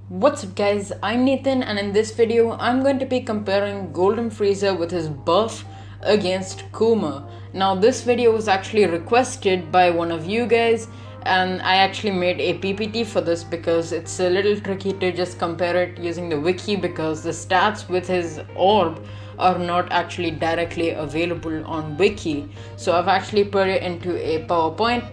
What's up guys, I'm Nathan and in this video I'm going to be comparing Golden Frieza with his buff against Kuma. Now this video was actually requested by one of you guys and I actually made a PPT for this because it's a little tricky to just compare it using the wiki because the stats with his orb are not actually directly available on wiki. So I've actually put it into a PowerPoint.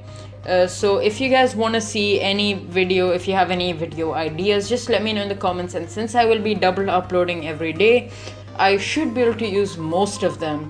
So if you guys want to see any video, if you have any video ideas, just let me know in the comments, and since I will be double uploading every day, I should be able to use most of them.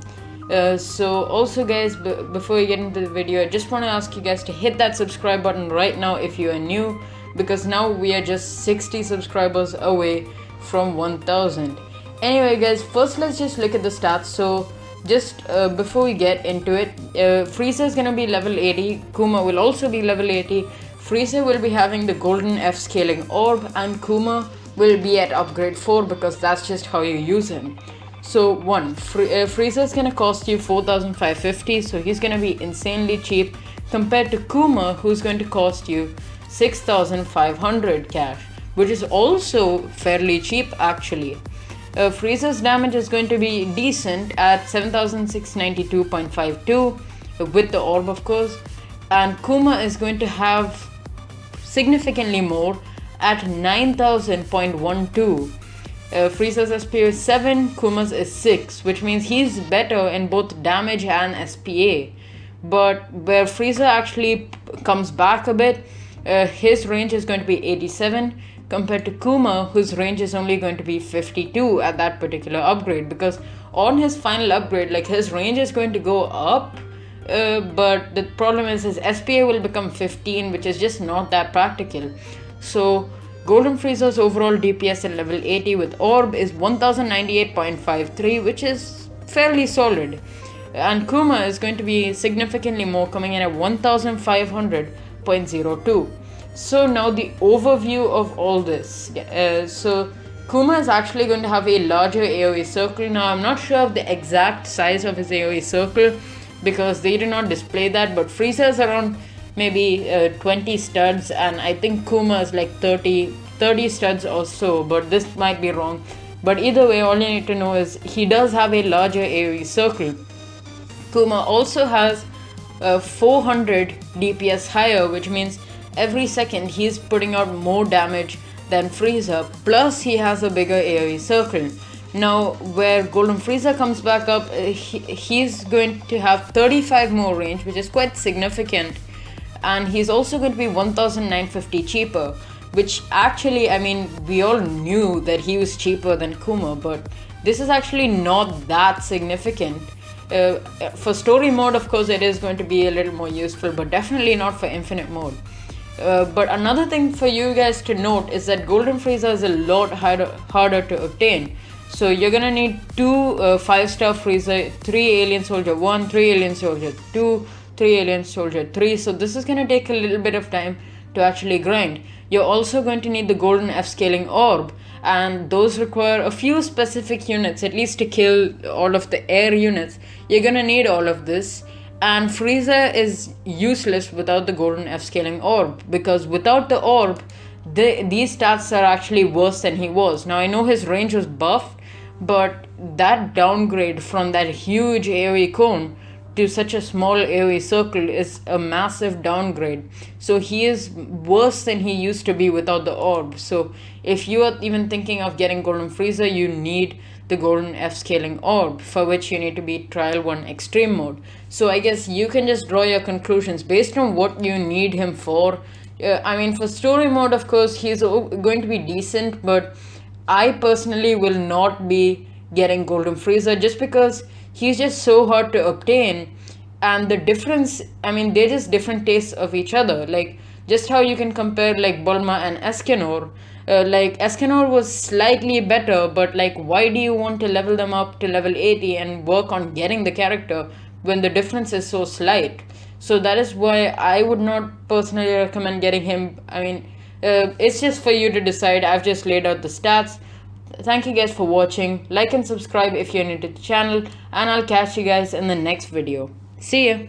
So also guys, before we get into the video, I just want to ask you guys to hit that subscribe button right now if you are new, because now we are just 60 subscribers away from 1000. Anyway guys, first let's just look at the stats. So just before we get into it, Frieza is gonna be level 80, Kuma will also be level 80, Frieza will be having the golden F-Scaling Orb, and Kuma will be at upgrade 4 because that's just how you use him. So Frieza is gonna cost you 4,550, so he's gonna be insanely cheap compared to Kuma, who's going to cost you 6,500 cash, which is also fairly cheap actually. Frieza's damage is going to be decent at 7,692.52 with the orb of course, and Kuma is going to have significantly more at 9,000.12. Frieza's SPA is 7, Kuma's is 6, which means he's better in both damage and SPA. But where Frieza actually comes back a bit, his range is going to be 87 compared to Kuma, whose range is only going to be 52 at that particular upgrade, because on his final upgrade, like, his range is going to go up, but the problem is his SPA will become 15, which is just not that practical. So Golden Frieza's overall DPS at level 80 with orb is 1098.53, which is fairly solid, and Kuma is going to be significantly more, coming in at 1500.02. So now the overview of all this. So Kuma is actually going to have a larger AoE circle. Now I'm not sure of the exact size of his AoE circle because they do not display that, but Frieza is around maybe 20 studs, and I think Kuma is like 30 studs or so, but this might be wrong. But either way, all you need to know is he does have a larger AoE circle. Kuma also has 400 DPS higher, which means every second he's putting out more damage than Frieza, plus he has a bigger AoE circle. Now where Golden Frieza comes back up, he's going to have 35 more range, which is quite significant, and he's also going to be 1,950 cheaper, which actually, I mean, we all knew that he was cheaper than Kuma, but this is actually not that significant. For story mode, of course, it is going to be a little more useful, but definitely not for infinite mode. But another thing for you guys to note is that Golden Frieza is a lot harder to obtain. So you're gonna need 2 5-star Frieza, 3 Alien Soldier 1, 3 Alien Soldier 2, 3 Alien Soldier 3. So this is gonna take a little bit of time to actually grind. You're also going to need the Golden F-Scaling Orb, and those require a few specific units, at least to kill all of the air units. You're gonna need all of this. And Frieza is useless without the Golden F-Scaling Orb, because without the orb, these stats are actually worse than he was. Now I know his range was buffed, but that downgrade from that huge AoE cone to such a small AoE circle is a massive downgrade. So he is worse than he used to be without the orb. So if you are even thinking of getting Golden Frieza, you need the Golden F-Scaling Orb, for which you need to be Trial 1 Extreme mode. So I guess you can just draw your conclusions based on what you need him for. I mean, for story mode, of course, he's going to be decent, but I personally will not be getting Golden Frieza just because he's just so hard to obtain. And the difference, I mean, they're just different tastes of each other. Like, just how you can compare like Bulma and Escanor. Like, Escanor was slightly better, but like, why do you want to level them up to level 80 and work on getting the character when the difference is so slight? So that is why I would not personally recommend getting him. I mean, it's just for you to decide. I've just laid out the stats. Thank you guys for watching. Like and subscribe if you're new to the channel, and I'll catch you guys in the next video. See ya!